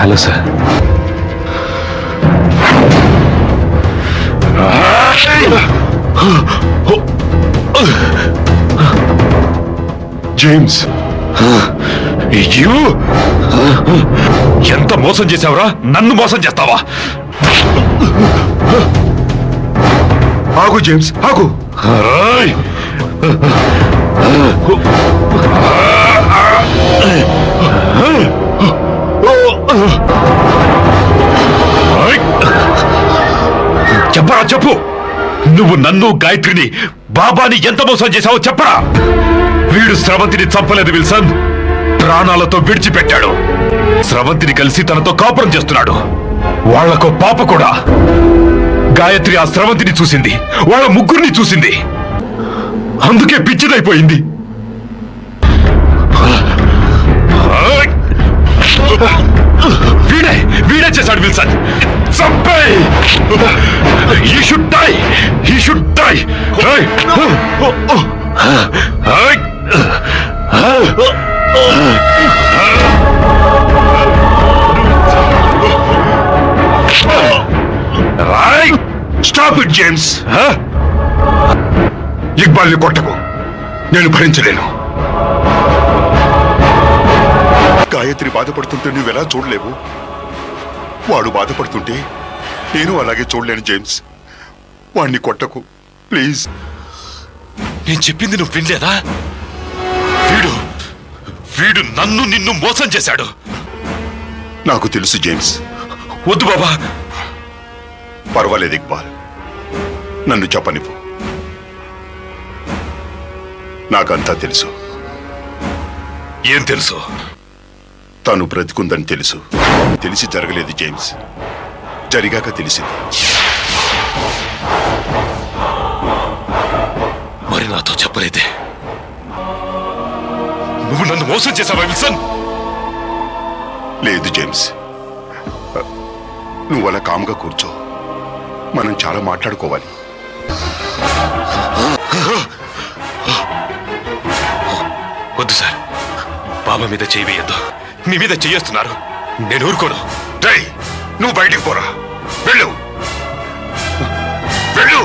Hello sir. James, ఎంత మోసం చేశావురా? నన్ను మోసం చేస్తావా? ఆగు జేమ్స్, ఆగు. చెప్పరా, చెప్పు. నువ్వు నన్ను, గాయత్రిని, బాబాని ఎంత మోసం చేశావో చెప్పరా. వీడు స్రవంతిని చంపలేదు విల్సన్, ప్రాణాలతో విడిచిపెట్టాడు. స్రవంతిని కలిసి తనతో కాపురం చేస్తున్నాడు. వాళ్లకు పాప కూడా. గాయత్రి ఆ స్రవంతిని చూసింది, వాళ్ళ ముగ్గురిని చూసింది. అందుకే పిచ్చిదైపోయింది. వీడే వీడే చేశాడు విల్సన్. చంపేయ్. He should die. He should die. Stop it James. ఇక్బాల్ని కొట్టకు, నేను భరించలేను. గాయత్రి బాధపడుతుంటే నువ్వెలా చూడలేవు? వాడు బాధపడుతుంటే నేను అలాగే చూడలేను జేమ్స్. వాణ్ణి కొట్టకు ప్లీజ్. నేను చెప్పింది నువ్వు వినలేదా? వీడు వీడు నన్ను నిన్ను మోసం చేశాడు. నాకు తెలుసు జేమ్స్. వద్దు బాబా. పర్వాలేదు ఇక్బాల్, నన్ను చెప్పనివ్వు. నాకంతా తెలుసు. ఏం తెలుసు? తను బ్రతికుందని తెలుసు. తెలిసి జరగలేదు జేమ్స్, జరిగాక తెలిసింది. మరి నాతో చెప్పలేదే. నువ్వు నన్ను మోసం చేశావా విల్సన్? లేదు జేమ్స్, నువ్వు అలా కామ్గా కూర్చో. మనం చాలా మాట్లాడుకోవాలి. వద్దు సార్, బాబా మీద చేయి వేయద్దు. మీ మీద చెయ్యేస్తున్నారు, నేను ఊరుకోను. డై, నువ్వు బయటికి పోరా. వెళ్ళు వెళ్ళు.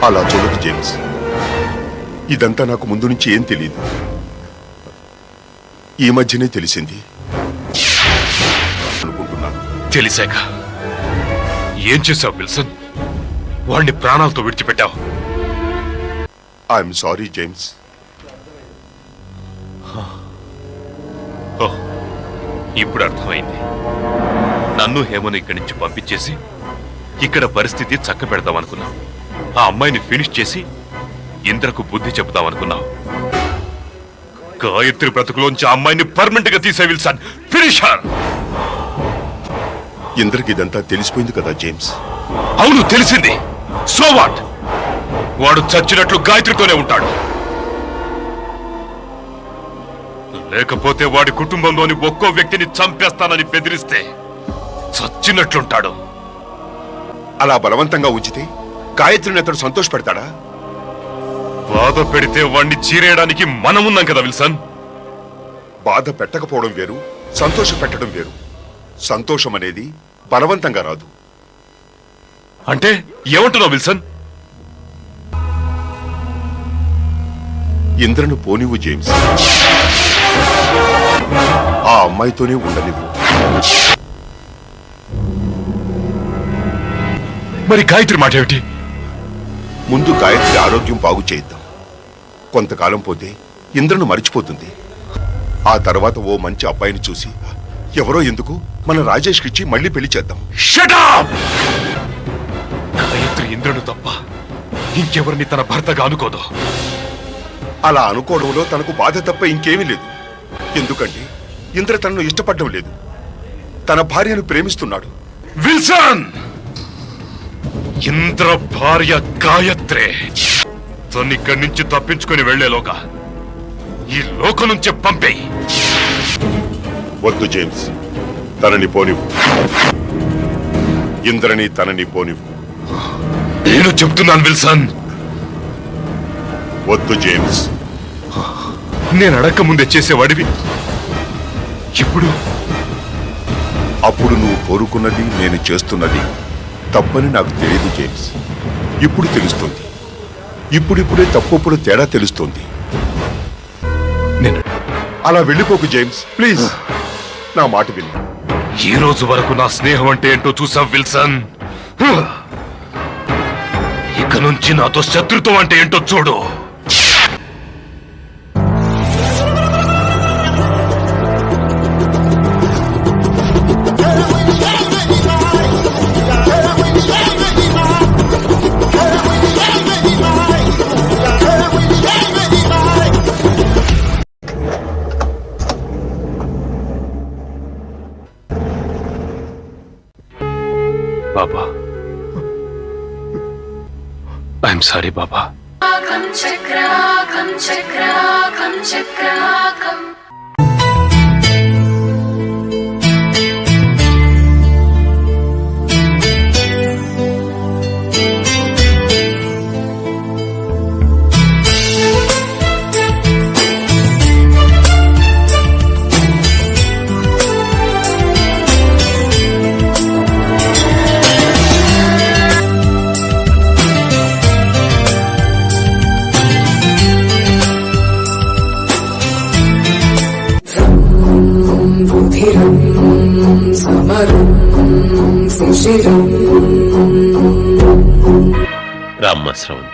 అలా చూడదు జేమ్స్. ఇదంతా నాకు ముందు నుంచి ఏం తెలియదు, ఈ మధ్యనే తెలిసింది అనుకుంటున్నాను. తెలిసాక ఏం చేశావు విల్సన్? వాడిని ప్రాణాలతో విడిచిపెట్టావు. I'm sorry James. ఇప్పుడు అర్థమైంది. నన్ను హేమను ఇక్కడి నుంచి పంపించేసి ఇక్కడ పరిస్థితి చక్క పెడతామనుకున్నావు. ఆ అమ్మాయిని ఫినిష్ చేసి ఇంద్రకు బుద్ధి చెబుతామనుకున్నావు. గాయత్రి బ్రతుకులోంచి ఆ అమ్మాయిని పర్మనెంట్ గా తీసే విల్సన్. Finish her. ఇంద్రకి ఇదంతా తెలిసిపోయింది కదా జేమ్స్. అవును, తెలిసింది. So what? వాడు చచ్చినట్లు గాయత్రితోనే ఉంటాడు. లేకపోతే వాడి కుటుంబంలోని ఒక్కో వ్యక్తిని చంపేస్తానని బెదిరిస్తే చచ్చినట్లుంటాడు. అలా బలవంతంగా ఉంచితే గాయత్రిని అతడు సంతోష పెడతాడా? బాధ పెడితే వాణ్ణి చీరేయడానికి మనమున్నాం కదా విల్సన్. బాధ పెట్టకపోవడం వేరు, సంతోష పెట్టడం వేరు. సంతోషం అనేది బలవంతంగా రాదు. అంటే ఏమంటున్నావు విల్సన్? ఇంద్రను పోనివ్వు జేమ్స్. ఆ అమ్మాయితోనే ఉండనివ్వు. మరి గాయత్రి మాట ఏమిటి? ముందు గాయత్రి ఆరోగ్యం బాగు చేద్దాం. కొంతకాలం పోతే ఇంద్రను మరిచిపోతుంది. ఆ తర్వాత ఓ మంచి అబ్బాయిని చూసి ఎవరో ఎందుకు మన రాజేష్కి ఇచ్చి మళ్ళీ పెళ్లి చేద్దాం. Shut up! గాయత్రి ఇంద్రను తప్ప ఇంకెవరిని తన భర్తగా అనుకోదు. అలా అనుకోవడంలో తనకు బాధ తప్ప ఇంకేమీ లేదు. ఎందుకంటే ఇంద్ర తనను ఇష్టపడడం లేదు, తన భార్యను ప్రేమిస్తున్నాడు. విల్సన్, ఇంద్ర భార్య గాయత్రే. తనిక్కడి నుంచి తప్పించుకొని వెళ్లేలోగా ఈ లోకం నుంచే పంపేయి. వద్దు జేమ్స్, తనని పోనివ్వు. ఇంద్రని తనని పోనివ్వు. నేను చెప్తున్నాను విల్సన్. వద్దు జేమ్స్. నేను అడక్క ముందే చేసేవాడివి ఇప్పుడు అప్పుడు నువ్వు కోరుకున్నది నేను చేస్తున్నది తప్పని నాకు తెలియదు జేమ్స్. ఇప్పుడు తెలుస్తుంది. ఇప్పుడిప్పుడే తప్పుప్పుడు తేడా తెలుస్తుంది. నేను అలా వెళ్ళిపోకు జేమ్స్, ప్లీజ్ నా మాట విను. ఈ రోజు వరకు నా స్నేహం అంటే ఏంటో చూసావు విల్సన్. ఇక నుంచి నాతో శత్రుత్వం అంటే ఏంటో చూడు. బాబా, ఐఎమ్ సారీ బాబా. చక్రాకం చక్రాకం చక్రాకం రుధిరం సమరం శిశిరం. రామ్మ శ్రవంతి,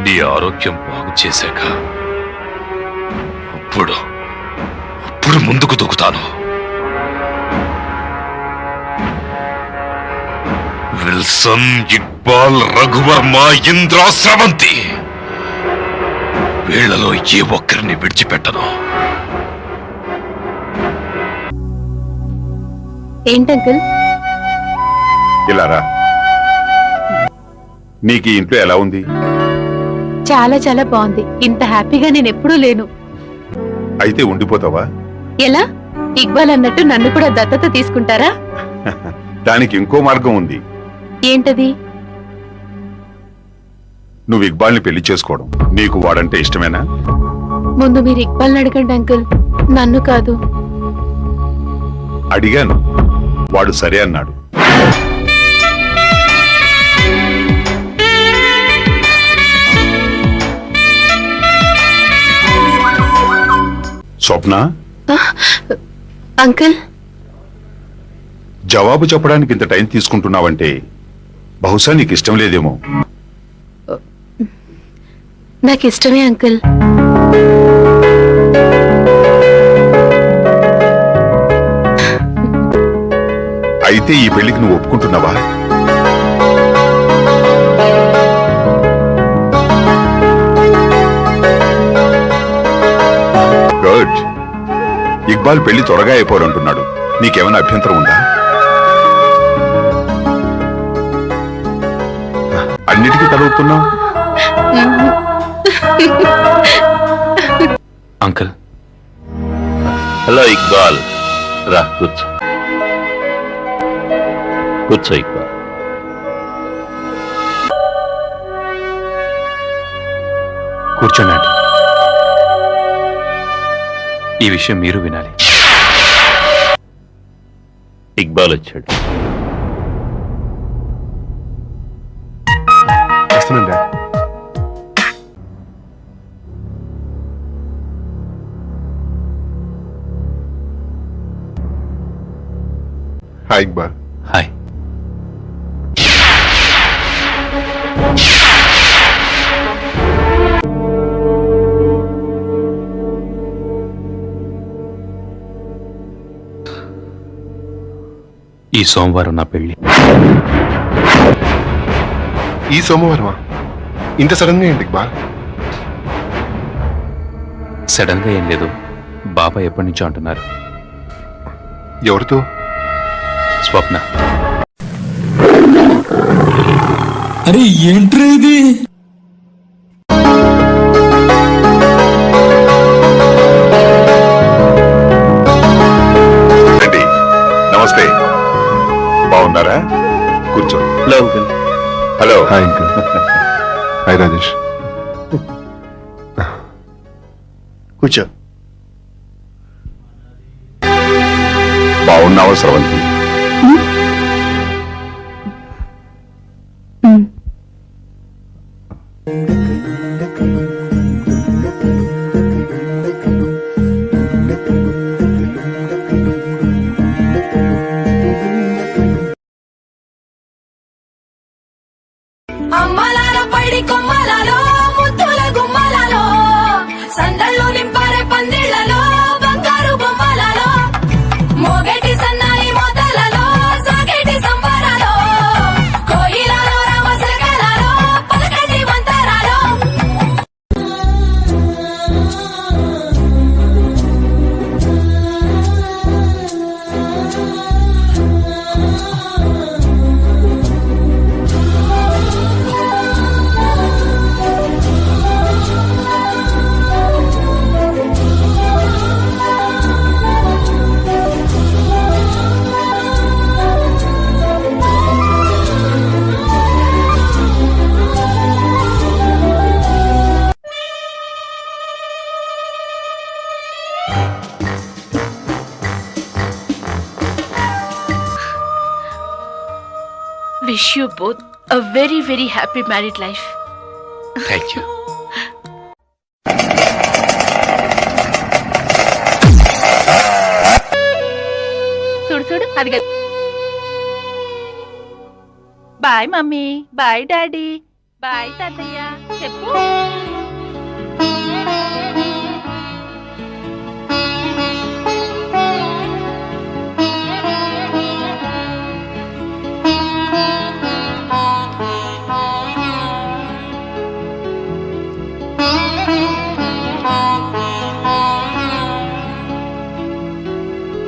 నీ ఆరోగ్యం బాగు చేశాక అప్పుడు ముందుకు దూకుతాను. విల్సన్, ఇక్బాల్, రఘువర్మ, ఇంద్ర, స్రవంతి వీళ్లలో ఏ ఒక్కరిని విడిచిపెట్టను. ఏంటంకుల్? ఇలా రా. నీకు ఈ ఇంట్లో ఎలా ఉంది? చాలా చాలా బాగుంది. ఇంత హ్యాపీగా నేను ఎప్పుడూ లేను. అయితే ఉండిపోతావా? ఎలా? ఇక్బాల్ అన్నట్టు నన్ను కూడా దత్తత తీసుకుంటారా? దానికి ఇంకో మార్గం ఉంది. ఏంటది? నువ్వు ఇక్బాల్ని పెళ్లి చేసుకోవడం. నీకు వాడంటే ఇష్టమేనా? ముందు మీరు ఇక్బాల్ని అడగండి అంకుల్, నన్ను కాదు. అడిగాను, వాడు సరే అన్నాడు. స్వప్న, అంకుల్, జవాబు చెప్పడానికి ఇంత టైం తీసుకుంటున్నావంటే బహుశా నీకు ఇష్టం లేదేమో. నాకు ఇష్టమే అంకుల్. అయితే ఈ పెళ్లికి నువ్వు ఒప్పుకుంటున్నావా? గుడ్. ఇక్బాల్ పెళ్లి త్వరగా అయిపోరంటున్నాడు. నీకేమైనా అభ్యంతరం ఉందా? అన్నిటికీ తలవుతున్నావు. అంకుల్, హలో ఇక్బాల్, రా కూర్చో. కూర్చో ఇక్బాల్. కూర్చోండి. ఈ విషయం మీరు వినాలి. ఇక్బాల్ వచ్చాడు. వస్తున్నాండి. హాయ్ ఇక్బాల్. హాయ్. ఈ సోమవారం నా పెళ్లి. ఈ సోమవారమా? ఇంత సడన్ గా ఏంటి ఇక్బాల్? సడన్ గా ఏం లేదు, బాబా ఎప్పటి నుంచో అంటున్నారు. ఎవరితో? స్వప్న. అరే ఏంట్రా ఇది? రండి. నమస్తే. బాగున్నారా? కూర్చో. Hello uncle. Hello. Hi uncle. Hi Rajesh. కూర్చో. బాగున్నావా స్రవంతి? అమ్మలాల పైడి కొమ్మలలో ముద్దుల గుమ్మలలో సందళ్ళు నింపారే పందిళ్లలో బంగారు బొమ్మలలో మోగేటి సన్నాయి మోతలలో సాగేటి సంబరాలో కోయిలలో రామసగలలో పలకటి వంతరాలో Wish you both a very, very happy married life. Thank you. చూడు చూడు అది bye mummy, bye daddy, bye తాతయ్య చెప్పు.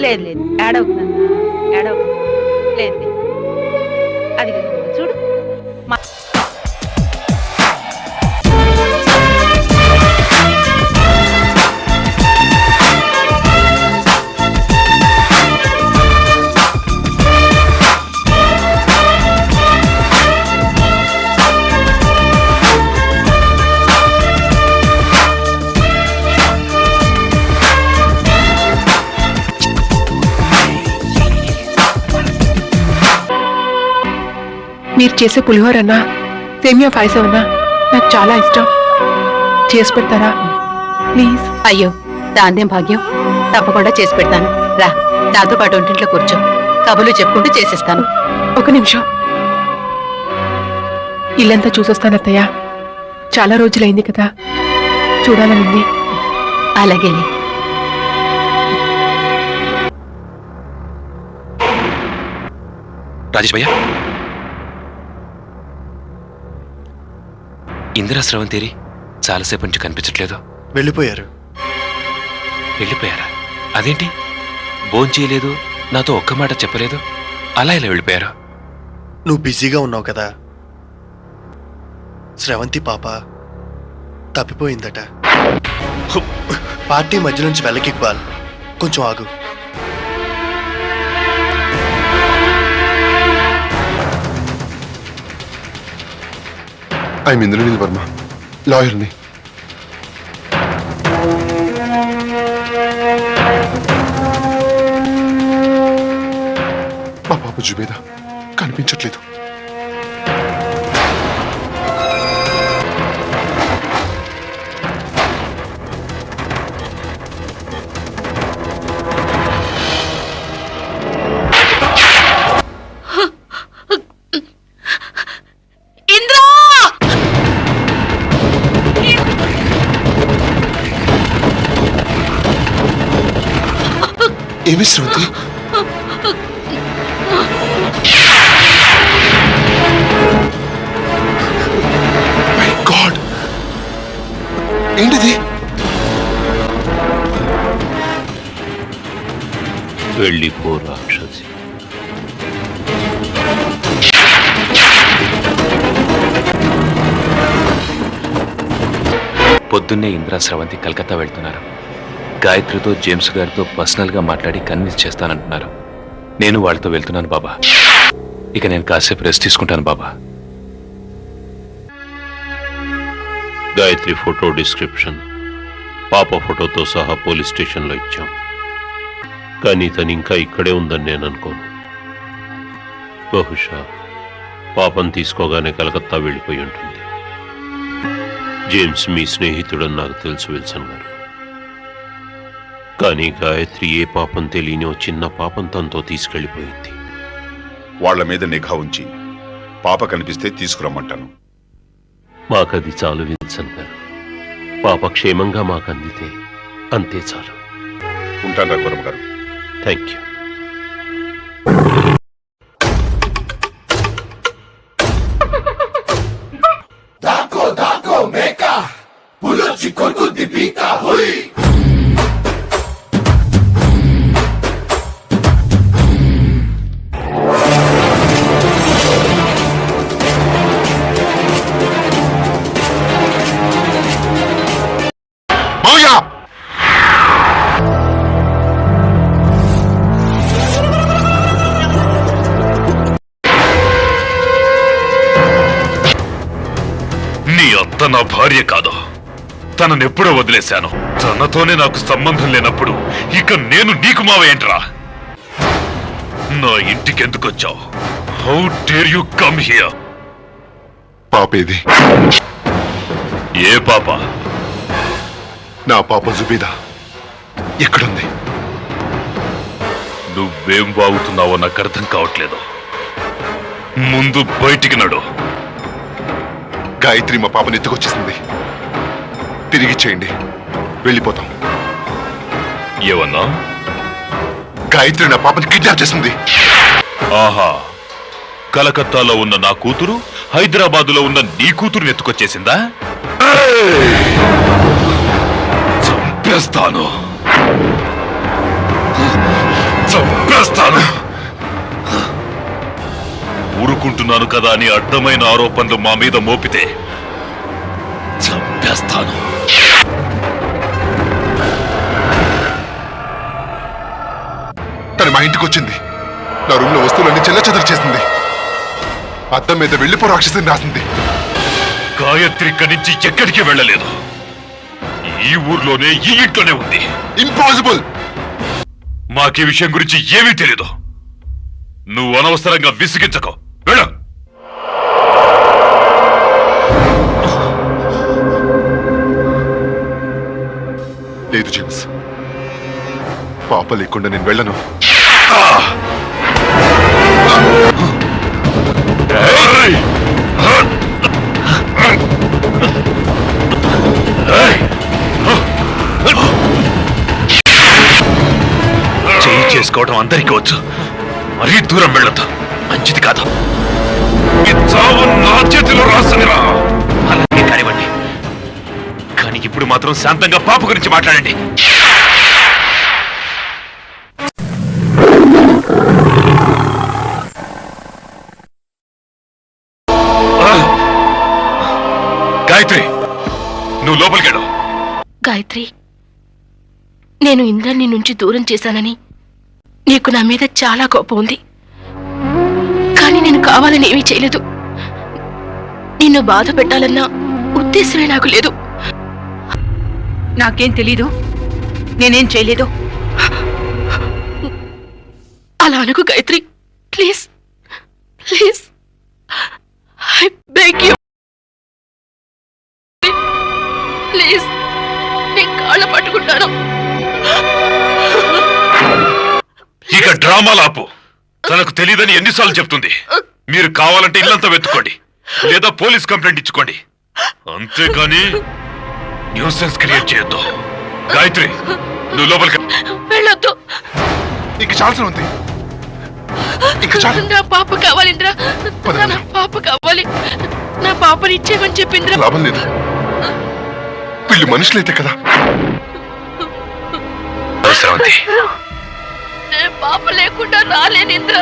లేదు లేదు ఏడవుతుందన్నా, ఏడవు. లేదు లేదు అది చూడు. మీరు చేసే పులిహోరన్నా సేమియా పాయసం అన్నా నాకు చాలా ఇష్టం. చేసి పెడతారా ప్లీజ్? అయ్యో దాందేం భాగ్యం, తప్పకుండా చేసి పెడతాను. రా నాతో పాటు ఒంటింట్లో కూర్చో, కబులు చెప్పుకుంటూ చేసిస్తాను. ఒక నిమిషం, ఇల్లంతా చూసొస్తాను అత్తయ్య. చాలా రోజులైంది కదా, చూడాలనుంది. అలాగే రాజేష్ భయ్యా, ఇందిరా స్రవంతేరి చాలాసేపు నుంచి కనిపించట్లేదు. వెళ్ళిపోయారు. వెళ్ళిపోయారా? అదేంటి భోంచేయలేదు, నాతో ఒక్క మాట చెప్పలేదు, అలా ఇలా వెళ్ళిపోయారు? నువ్వు బిజీగా ఉన్నావు కదా. స్రవంతి పాప తప్పిపోయిందట. పార్టీ మధ్య నుంచి వెలకిక్బాల్, కొంచెం ఆగు. ఐఎమ్ ఇంద్రనీల్ వర్మ, లాయర్ని. మా పాప జుబేదా కనిపించట్లేదు. ఏమి శ్రవంతి? మై గాడ్, ఏంటిది? వెళ్ళిపో రాక్షసి. పొద్దున్నే ఇంద్ర స్రవంతి కలకత్తా వెళ్తున్నారు. గాయత్రితో జేమ్స్ గారితో పర్సనల్గా మాట్లాడి కన్విన్స్ చేస్తానంటున్నారు. నేను వాళ్ళతో వెళ్తున్నాను బాబా. ఇక నేను కాసేపు రెస్ట్ తీసుకుంటాను బాబా. గాయత్రి ఫోటో డిస్క్రిప్షన్ పాప ఫోటోతో సహా పోలీస్ స్టేషన్లో ఇచ్చాం. కానీ తను ఇంకా ఇక్కడే ఉందని నేను అనుకోను. బహుశా పాపను తీసుకోగానే కలకత్తా వెళ్ళిపోయి ఉంటుంది. జేమ్స్ మీ స్నేహితుడని నాకు తెలుసు విల్సన్ గారు. కానీ గాయత్రి ఏ పాపం తెలియని ఓ చిన్న పాపం తనతో తీసుకెళ్ళిపోయింది. వాళ్ళ మీద నిఘా ఉంచి పాప కనిపిస్తే తీసుకురమ్మంటాను. మాకది చాలు విల్సన్ గారు. పాప క్షేమంగా మాకు అందితే అంతే చాలు. ఉంటాను రఘువరం గారు. Thank you. మావయ్య నీ అత్త నా భార్య కాదు. తననెప్పుడో వదిలేశాను. తనతోనే నాకు సంబంధం లేనప్పుడు ఇక నేను నీకు మావేంట్రా? నా ఇంటికి ఎందుకు వచ్చావు? How dare you come here? పాపేది? ఏ పాప? నా పాప జుబేదా ఎక్కడుంది? నువ్వేం వాగుతున్నావో నాకు అర్థం కావట్లేదు. ముందు బయటికి నడు. గాయత్రి మా పాపని ఎత్తుకొచ్చేసింది. తిరిగి చేయండి, వెళ్ళిపోతాం. ఏమన్నా? గాయత్రి నా పాపని కిడ్నాప్ చేసింది. ఆహా, కలకత్తాలో ఉన్న నా కూతురు హైదరాబాదులో ఉన్న నీ కూతురుని ఎత్తుకొచ్చేసిందా? చంపేస్తాను, చంపేస్తాను. ఊరుకుంటున్నాను కదా అని అడ్డమైన ఆరోపణలు మా మీద మోపితే చంపేస్తాను. తను మా ఇంటికి వచ్చింది. నా రూమ్ లో వస్తువులన్నీ చెల్లచెదరు చేసింది. అద్దం మీద వెళ్ళిపో రాక్షసిని రాసింది. గాయత్రి ఇక్కడి నుంచి ఎక్కడికి వెళ్ళలేదు. ఈ ఊర్లోనే, ఈ ఇంట్లోనే ఉంది. ఇంపాసిబుల్. మాకీ విషయం గురించి ఏమీ తెలీదు. నువ్వు అనవసరంగా విసిగించకో. వెళ్ళు. లేదు జేమ్స్, పాప లేకుండా నేను వెళ్ళను. ఏయ్! చేయి చేసుకోవడం అందరికీ వచ్చు. మరీ దూరం వెళ్ళొద్దు, మంచిది కాదు. ఈ చావు నా చేతిలో రాసనిరా. అలాగే కానివ్వండి, కానీ ఇప్పుడు మాత్రం శాంతంగా పాప గురించి మాట్లాడండి. గాయత్రి, నువ్వు లోపలికెళ్ళు. గాయత్రి, నేను ఇంద్రాన్ని నుంచి దూరం చేశానని నీకు నా మీద చాలా కోపం ఉంది. కానీ నేను కావాలని ఏమీ చేయలేదు. నిన్ను బాధ పెట్టాలన్న ఉద్దేశమే నాకు లేదు. నాకేం తెలీదు, నేనేం చేయలేదు. అలా అనుకు Gayatri, please please, I beg you, please, నేను కాళ్ళ పట్టుకుంటాను. ఇక డ్రామాలు ఆపు. తనకు తెలియదని ఎన్నిసార్లు చెప్తుంది. మీరు కావాలంటే ఇల్లంతా వెతుక్కోండి, లేదా పోలీస్ కంప్లైంట్ ఇచ్చుకోండి. అంతేకాని న్యూసెన్స్ క్రియేట్ చేయొద్దు. గాయత్రి, నువ్వు లోపలికి వెళ్ళొద్దు. ఇంక చాల్సిన ఉంది. ఇంక చాలు. నా పాప కావాలి ఇంద్రా, నా పాప కావాలి. నా పాపని ఇచ్చేమని చెప్పింద్రా. లాభం లేదు, వీళ్ళు మనుషులైతే కదా. శ్రవంతి, నేను పాప లేకుండా రాలేను ఇంద్రా.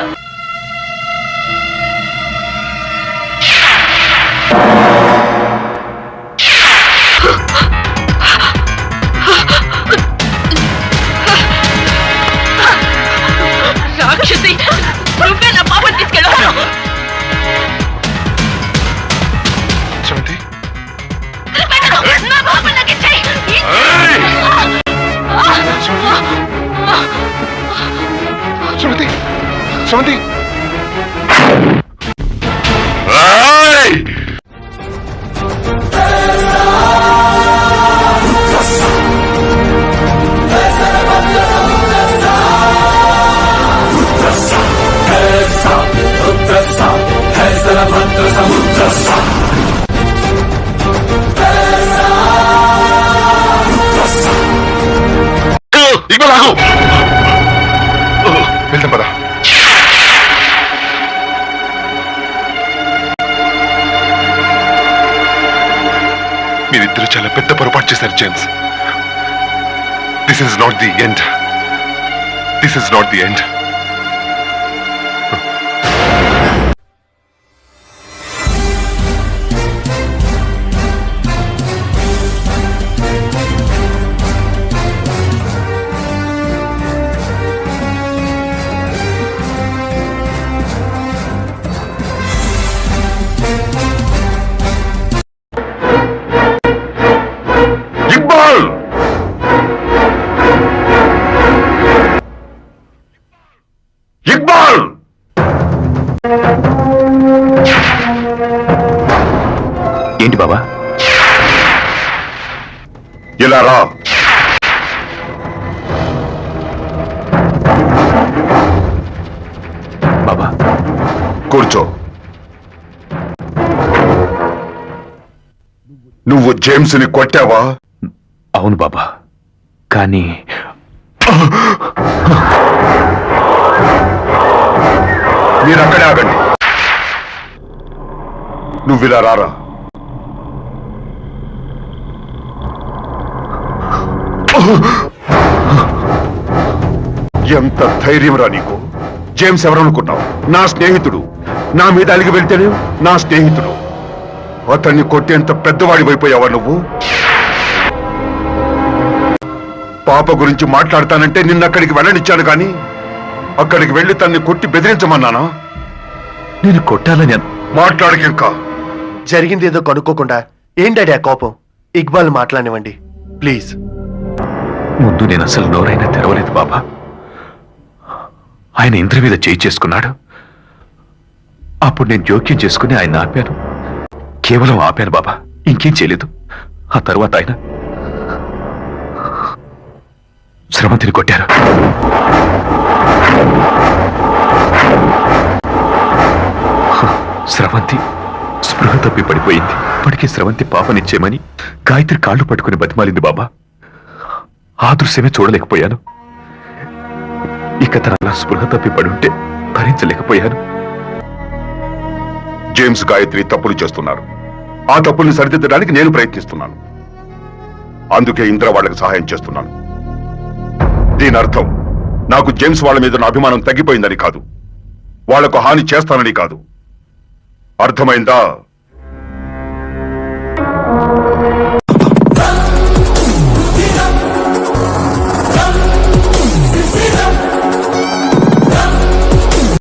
నువ్వే నా పాపని తీసుకెళ్ళు. శ్రవంతి నా పాపని నాకు ఇచ్చేయ్. శ్రవంతి శ్రవంతి ఏయ్! ఇక్బాల్ ఆగు వెళ్దాం పదా మీరిద్దరు చాలా పెద్ద పొరపాటు చేశారు James this is not the end this is not the end Iqbal! Iqbal! ఏంటి బాబా? ఇలా రా. బాబా కూర్చో. నువ్వు జేమ్స్ ని కొట్టావా? అవును బాబా, కానీ మీరు అక్కడే ఆగండి. నువ్విలా రారా. ఎంత ధైర్యం రా నీకు? జేమ్స్ ఎవరనుకున్నావు? నా స్నేహితుడు. నా మీద అలిగి వెళ్తేనే నా స్నేహితుడు. అతన్ని కొట్టేంత పెద్దవాడి అయిపోయావా నువ్వు? పాప గురించి మాట్లాడతానంటే నిన్నక్కడికి వెళ్ళనిచ్చాను కానీ అక్కడికి వెళ్లి తన్ని కొట్టి బెదిరించమన్నానా? నేను కొట్టాలని మాట్లాడకి ఇంకా. జరిగింది ఏదో కనుక్కోకుండా ఏంటండి ఆ కోపం? ఇక్బాల్ మాట్లాడనివ్వండి ప్లీజ్. ముందు నేను అసలు నోరైనా తెరవలేదు బాబా. ఆయన ఇంద్ర మీద చేయి చేసుకున్నాడు. అప్పుడు నేను జోక్యం చేసుకుని ఆయన ఆపాను. కేవలం ఆపాను బాబా, ఇంకేం చేయలేదు. ఆ తర్వాత ఆయన స్రవంతిని కొట్టారు. స్రవంతి స్పృహ తప్పి పడిపోయింది. ఇప్పటికీ స్రవంతి పాపనిచ్చేమని గాయత్రి కాళ్ళు పట్టుకుని బతిమాలింది బాబా. ఆ దృశ్యమే చూడలేకపోయాను. ఇక తన స్పృహ తప్పి పడుంటే భరించలేకపోయాను. జేమ్స్, గాయత్రి తప్పులు చేస్తున్నారు. ఆ తప్పుల్ని సరిదిద్దడానికి నేను ప్రయత్నిస్తున్నాను. అందుకే ఇంద్ర వాళ్ళకి సహాయం చేస్తున్నాను. దీని అర్థం నాకు జేమ్స్ వాళ్ళ మీద నా అభిమానం తగ్గిపోయిందని కాదు, వాళ్లకు హాని చేస్తానని కాదు. అర్థమైందా?